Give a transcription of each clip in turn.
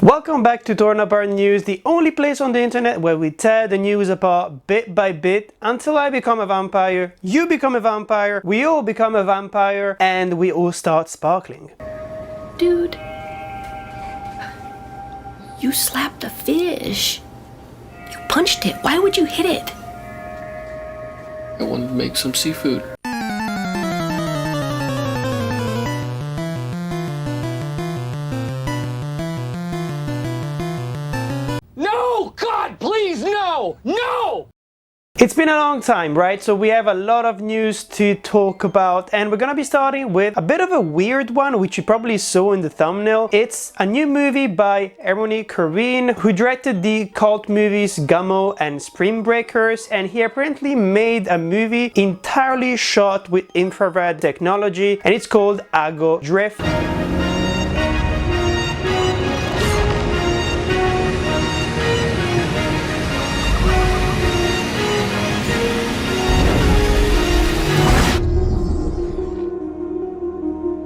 Welcome back to Torn Apart News, the only place on the internet where we tear the news apart bit by bit until I become a vampire, you become a vampire, we all become a vampire, and we all start sparkling. Dude, you slapped a fish. You punched it. Why would you hit it? I wanted to make some seafood. No! God, please, no! No! It's been a long time, right? So we have a lot of news to talk about, and we're gonna be starting with a bit of a weird one, which you probably saw in the thumbnail. It's a new movie by Harmony Korine, who directed the cult movies Gummo and Spring Breakers, and he apparently made a movie entirely shot with infrared technology, and it's called Aggro Drift.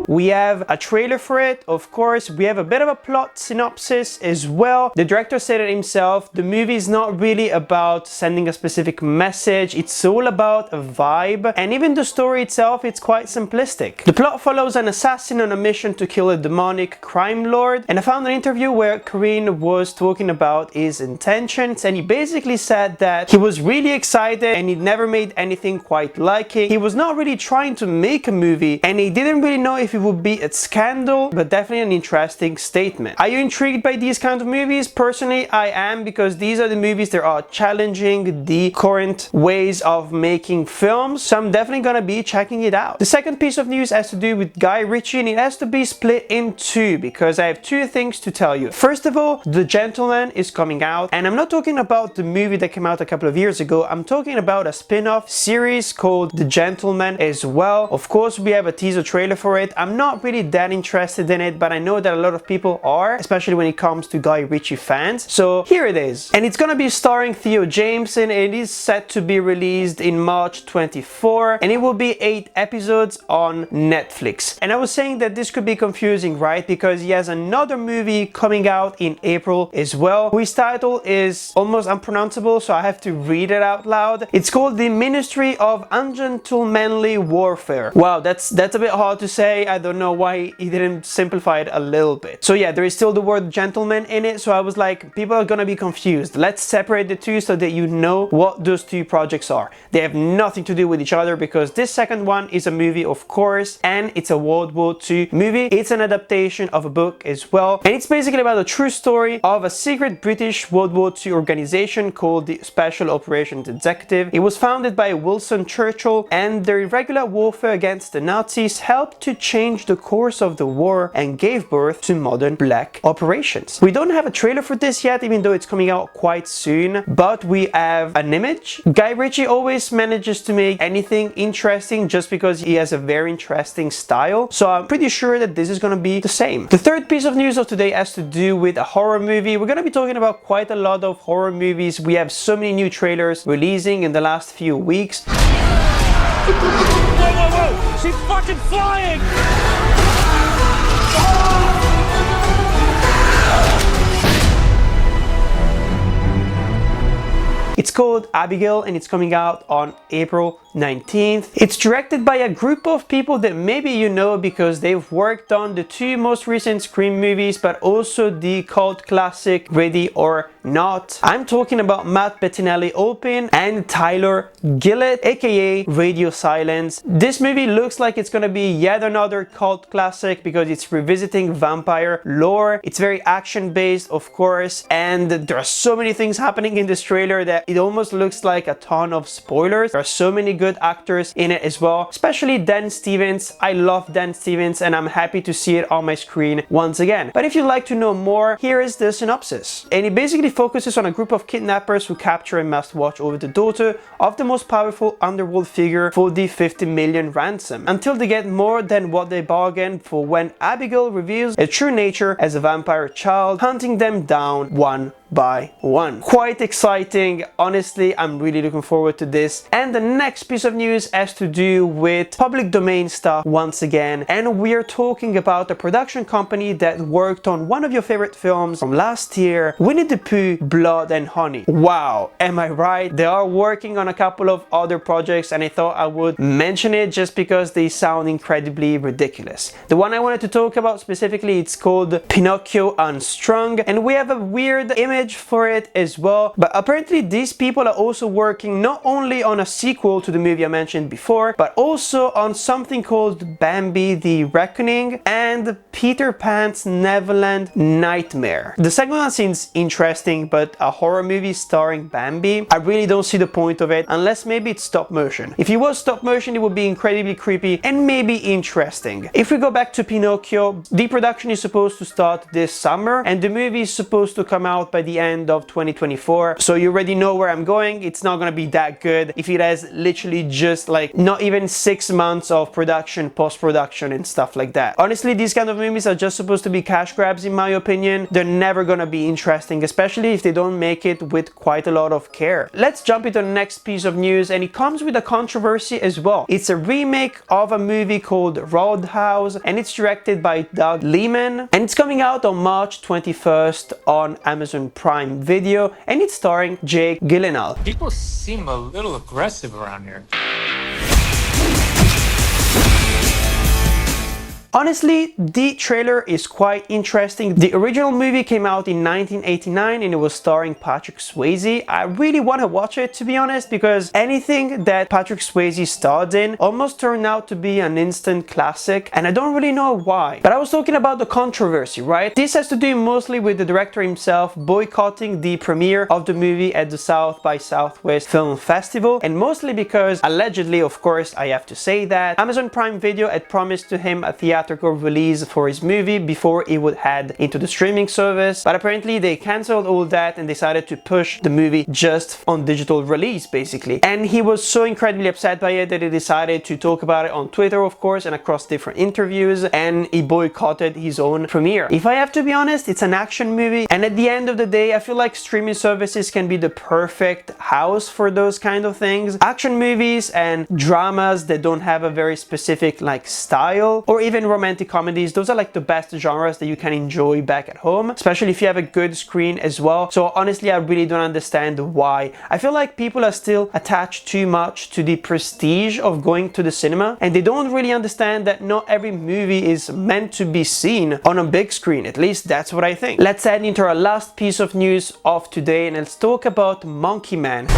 We have a trailer for it, of course. We have a bit of a plot synopsis as well. The director said it himself, the movie is not really about sending a specific message, it's all about a vibe, and even the story itself, it's quite simplistic. The plot follows an assassin on a mission to kill a demonic crime lord, and I found an interview where Korine was talking about his intentions, and he basically said that he was really excited and he'd never made anything quite like it. He was not really trying to make a movie, and he didn't really know if it would be a scandal, but definitely an interesting statement. Are you intrigued by these kind of movies? Personally, I am, because these are the movies that are challenging the current ways of making films, so I'm definitely gonna be checking it out. The second piece of news has to do with Guy Ritchie, and it has to be split in two because I have two things to tell you. First of all, The Gentleman is coming out, and I'm not talking about the movie that came out a couple of years ago, I'm talking about a spin-off series called The Gentleman as well. Of course, we have a teaser trailer for it. I'm not really that interested in it, but I know that a lot of people are, especially when it comes to Guy Ritchie fans. So here it is. And it's gonna be starring Theo Jameson. It is set to be released in March 24, and it will be 8 episodes on Netflix. And I was saying that this could be confusing, right? Because he has another movie coming out in April as well, whose title is almost unpronounceable, so I have to read it out loud. It's called The Ministry of Ungentlemanly Warfare. Wow, that's a bit hard to say. I don't know why he didn't simplify it a little bit. So yeah, there is still the word gentleman in it, so I was like, people are gonna be confused. Let's separate the two so that you know what those two projects are. They have nothing to do with each other, because this second one is a movie, of course, and it's a World War II movie. It's an adaptation of a book as well, and it's basically about a true story of a secret British World War II organization called the Special Operations Executive. It was founded by Winston Churchill, and their irregular warfare against the Nazis helped to change the course of the war and gave birth to modern black operations. We don't have a trailer for this yet, even though it's coming out quite soon, but we have an image. Guy Ritchie always manages to make anything interesting just because he has a very interesting style, so I'm pretty sure that this is gonna be the same. The third piece of news of today has to do with a horror movie. We're gonna be talking about quite a lot of horror movies. We have so many new trailers releasing in the last few weeks. Whoa, whoa, whoa! She's fucking flying! It's called Abigail, and it's coming out on April 19th. It's directed by a group of people that maybe you know because they've worked on the 2 most recent Scream movies, but also the cult classic Ready or Not. I'm talking about Matt Bettinelli-Olpin and Tyler Gillett, aka Radio Silence. This movie looks like it's gonna be yet another cult classic because it's revisiting vampire lore. It's very action-based, of course, and there are so many things happening in this trailer that it almost looks like a ton of spoilers. There are so many good actors in it as well, especially Dan Stevens. I love Dan Stevens, and I'm happy to see it on my screen once again. But if you'd like to know more, here is the synopsis. And it basically focuses on a group of kidnappers who capture and must watch over the daughter of the most powerful underworld figure for the 50 million ransom, until they get more than what they bargained for when Abigail reveals her true nature as a vampire child, hunting them down one by 1. Quite exciting. Honestly, I'm really looking forward to this. And the next piece of news has to do with public domain stuff once again. And we are talking about a production company that worked on one of your favorite films from last year, Winnie the Pooh, Blood and Honey. Wow, am I right? They are working on a couple of other projects and I thought I would mention it just because they sound incredibly ridiculous. The one I wanted to talk about specifically, it's called Pinocchio Unstrung, and we have a weird image for it as well. But apparently these people are also working not only on a sequel to the movie I mentioned before, but also on something called Bambi the Reckoning and Peter Pan's Neverland Nightmare. The second one seems interesting, but a horror movie starring Bambi, I really don't see the point of it unless maybe it's stop motion. If it was stop motion, it would be incredibly creepy and maybe interesting. If we go back to Pinocchio, the production is supposed to start this summer and the movie is supposed to come out by the end of 2024. So you already know where I'm going. It's not gonna be that good if it has literally just like not even 6 months of production, post-production and stuff like that. Honestly, these kind of movies are just supposed to be cash grabs in my opinion. They're never gonna be interesting, especially if they don't make it with quite a lot of care. Let's jump into the next piece of news, and it comes with a controversy as well. It's a remake of a movie called Roadhouse and it's directed by Doug Liman and it's coming out on March 21st on Amazon Prime Video and it's starring Jake Gyllenhaal. People seem a little aggressive around here. Honestly, the trailer is quite interesting. The original movie came out in 1989 and it was starring Patrick Swayze. I really want to watch it, to be honest, because anything that Patrick Swayze starred in almost turned out to be an instant classic and I don't really know why. But I was talking about the controversy, right? This has to do mostly with the director himself boycotting the premiere of the movie at the South by Southwest Film Festival, and mostly because allegedly, of course, I have to say that Amazon Prime Video had promised to him a theatrical release for his movie before it would head into the streaming service, but apparently they cancelled all that and decided to push the movie just on digital release basically. And he was so incredibly upset by it that he decided to talk about it on Twitter, of course, and across different interviews, and he boycotted his own premiere. If I have to be honest, it's an action movie and at the end of the day I feel like streaming services can be the perfect house for those kind of things. Action movies and dramas that don't have a very specific like style, or even romantic comedies, those are like the best genres that you can enjoy back at home, especially if you have a good screen as well. So honestly, I really don't understand why. I feel like people are still attached too much to the prestige of going to the cinema and they don't really understand that not every movie is meant to be seen on a big screen. At least that's what I think. Let's head into our last piece of news of today and let's talk about Monkey Man.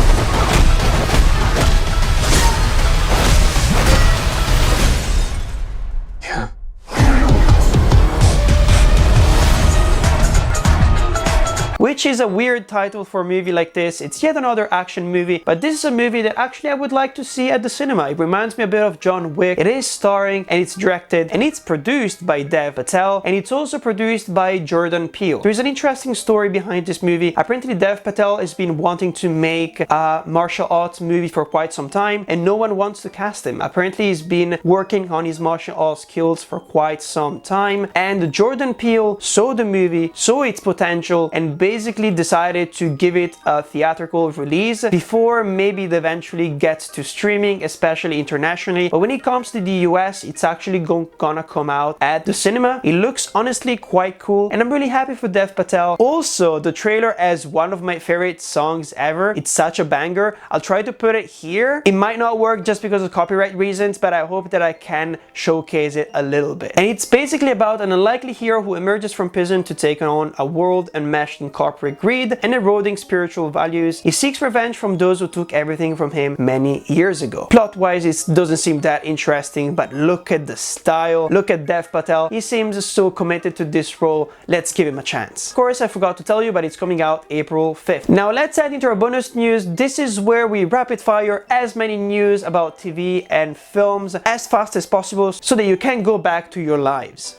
Which is a weird title for a movie like this. It's yet another action movie, but this is a movie that actually I would like to see at the cinema. It reminds me a bit of John Wick. It is starring and it's directed and it's produced by Dev Patel and it's also produced by Jordan Peele. There's an interesting story behind this movie. Apparently Dev Patel has been wanting to make a martial arts movie for quite some time and no one wants to cast him. Apparently he's been working on his martial arts skills for quite some time and Jordan Peele saw the movie, saw its potential and basically decided to give it a theatrical release before maybe it eventually gets to streaming, especially internationally. But when it comes to the US, it's actually gonna come out at the cinema. It looks honestly quite cool and I'm really happy for Dev Patel. Also, the trailer has one of my favorite songs ever. It's such a banger. I'll try to put it here. It might not work just because of copyright reasons, but I hope that I can showcase it a little bit. And it's basically about an unlikely hero who emerges from prison to take on a world enmeshed in corporate greed and eroding spiritual values. He seeks revenge from those who took everything from him many years ago. Plot-wise, it doesn't seem that interesting, but look at the style, look at Dev Patel. He seems so committed to this role. Let's give him a chance. Of course, I forgot to tell you, but it's coming out April 5th. Now let's head into our bonus news. This is where we rapid fire as many news about TV and films as fast as possible so that you can go back to your lives.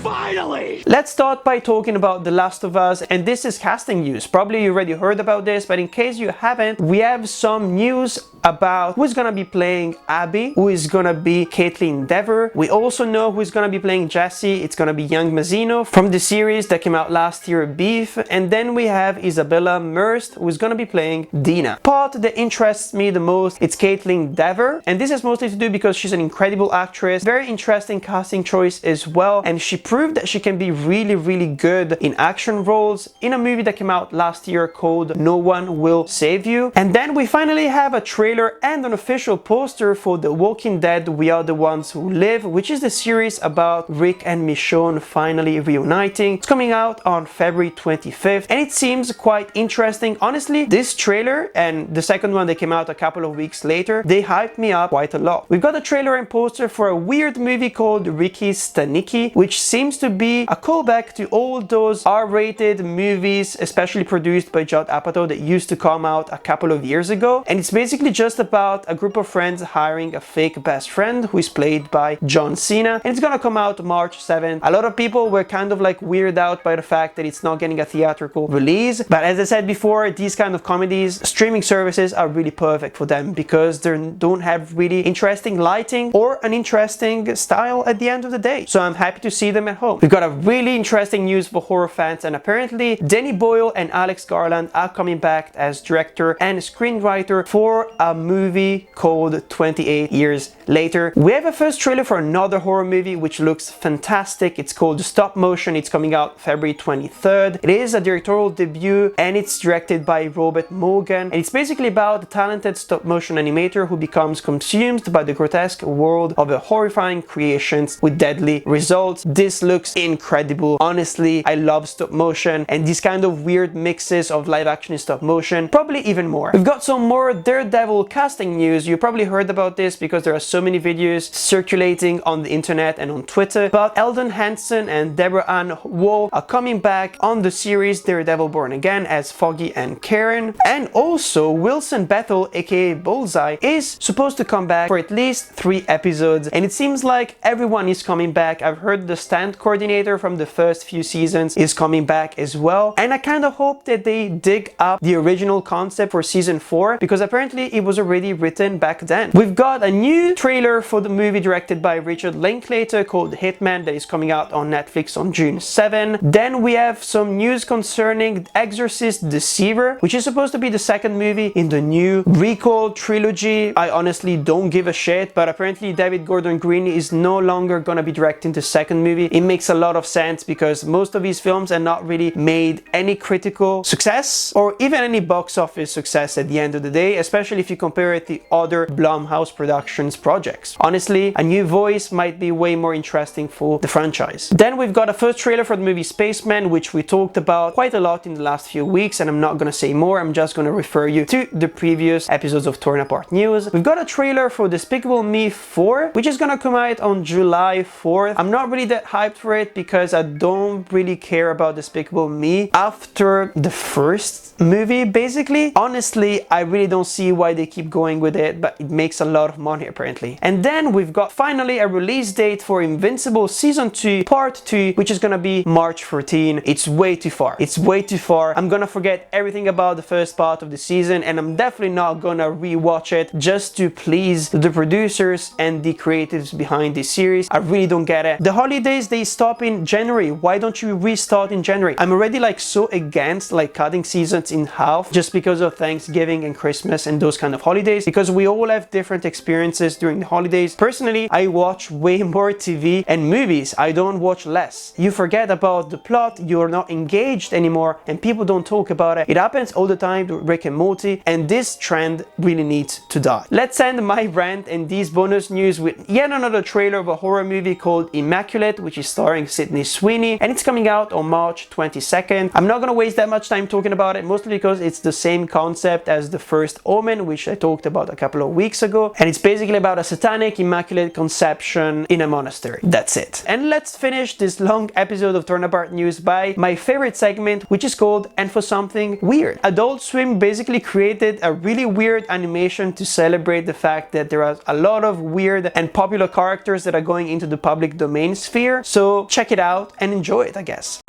Finally! Let's start by talking about The Last of Us, and this is casting news. Probably you already heard about this, but in case you haven't, we have some news about who's gonna be playing Abby, who is gonna be Caitlin Dever. We also know who's gonna be playing Jesse. It's gonna be Young Mazzino from the series that came out last year, Beef. And then we have Isabella Merst, who's gonna be playing Dina. Part that interests me the most, it's Caitlin Dever, and this has mostly to do because she's an incredible actress, very interesting casting choice as well, and she proved that she can be really good in action roles in a movie that came out last year called No One Will Save You. And then we finally have a trailer and an official poster for The Walking Dead We Are the Ones Who Live, which is the series about Rick and Michonne finally reuniting. It's coming out on February 25th and it seems quite interesting. Honestly, this trailer and the second one that came out a couple of weeks later, they hyped me up quite a lot. We've got a trailer and poster for a weird movie called Ricky's Stanicky, which seems to be a callback to all those R-rated movies, especially produced by Judd Apatow, that used to come out a couple of years ago. And it's basically just about a group of friends hiring a fake best friend who is played by John Cena, and it's gonna come out March 7th. A lot of people were kind of like weirded out by the fact that it's not getting a theatrical release, but as I said before, these kind of comedies, streaming services are really perfect for them because they don't have really interesting lighting or an interesting style at the end of the day. So I'm happy to see them at home. We've got a really interesting news for horror fans, and apparently Danny Boyle and Alex Garland are coming back as director and screenwriter for a movie called 28 Years Later. We have a first trailer for another horror movie which looks fantastic. It's called Stop Motion. It's coming out February 23rd. It is a directorial debut and it's directed by Robert Morgan, and it's basically about a talented stop motion animator who becomes consumed by the grotesque world of a horrifying creations with deadly results. This looks incredible. Honestly, I love stop motion and these kind of weird mixes of live action and stop motion, probably even more. We've got some more Daredevil casting news. You probably heard about this because there are so many videos circulating on the internet and on Twitter, but Eldon Hansen and Deborah Ann Woll are coming back on the series Daredevil Born Again as Foggy and Karen, and also Wilson Bethel aka Bullseye is supposed to come back for at least 3 episodes, and it seems like everyone is coming back. I've heard the stunt coordinator from the first few seasons is coming back as well, and I kind of hope that they dig up the original concept for season 4 because apparently it was already written back then. We've got a new trailer for the movie directed by Richard Linklater called Hitman that is coming out on Netflix on June 7. Then we have some news concerning Exorcist Deceiver, which is supposed to be the second movie in the new Recall trilogy. I honestly don't give a shit, but apparently David Gordon Green is no longer gonna be directing the second movie. It makes a lot of sense because most of his films are not really made any critical success or even any box office success at the end of the day, especially if you compare it to other Blumhouse Productions projects. Honestly, a new voice might be way more interesting for the franchise. Then we've got a first trailer for the movie Spaceman, which we talked about quite a lot in the last few weeks, and I'm not gonna say more, I'm just gonna refer you to the previous episodes of Torn Apart News. We've got a trailer for Despicable Me 4, which is gonna come out on July 4th. I'm not really that hyped for it because I don't really care about Despicable Me after the first movie, basically. Honestly, I really don't see why they keep going with it, but it makes a lot of money apparently. And then we've got finally a release date for Invincible Season 2 Part 2, which is gonna be March 14. It's way too far. It's way too far. I'm gonna forget everything about the first part of the season, and I'm definitely not gonna rewatch it just to please the producers and the creatives behind this series. I really don't get it. The holidays, they stop in January. Why don't you restart in January? I'm already like so against like cutting seasons in half just because of Thanksgiving and Christmas and those kind of holidays, because we all have different experiences during the holidays. Personally, I watch way more TV and movies. I don't watch less. You forget about the plot, you're not engaged anymore, and people don't talk about it. It happens all the time to Rick and Morty, and this trend really needs to die. Let's end my rant and these bonus news with yet another trailer of a horror movie called Immaculate, which is starring Sydney Sweeney, and it's coming out on March 22nd. I'm not gonna waste that much time talking about it, mostly because it's the same concept as the first Omen, which I talked about a couple of weeks ago, and it's basically about a satanic immaculate conception in a monastery. That's it. And let's finish this long episode of Torn Apart News by my favorite segment, which is called And for Something Weird. Adult Swim basically created a really weird animation to celebrate the fact that there are a lot of weird and popular characters that are going into the public domain sphere. So check it out. out and enjoy it, I guess.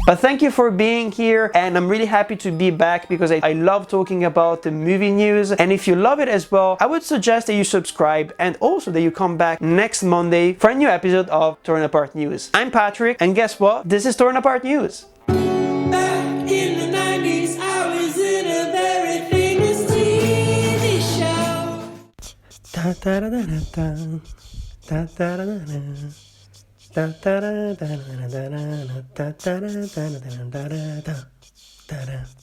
But thank you for being here, and I'm really happy to be back because I love talking about the movie news. And if you love it as well, I would suggest that you subscribe and also that you come back next Monday for a new episode of Torn Apart News. I'm Patrick, and guess what? This is Torn Apart News. Back in the 90s, I was in a very famous TV show. Da da da da da da da da da. Da da da da da da da da da da da da da da da da.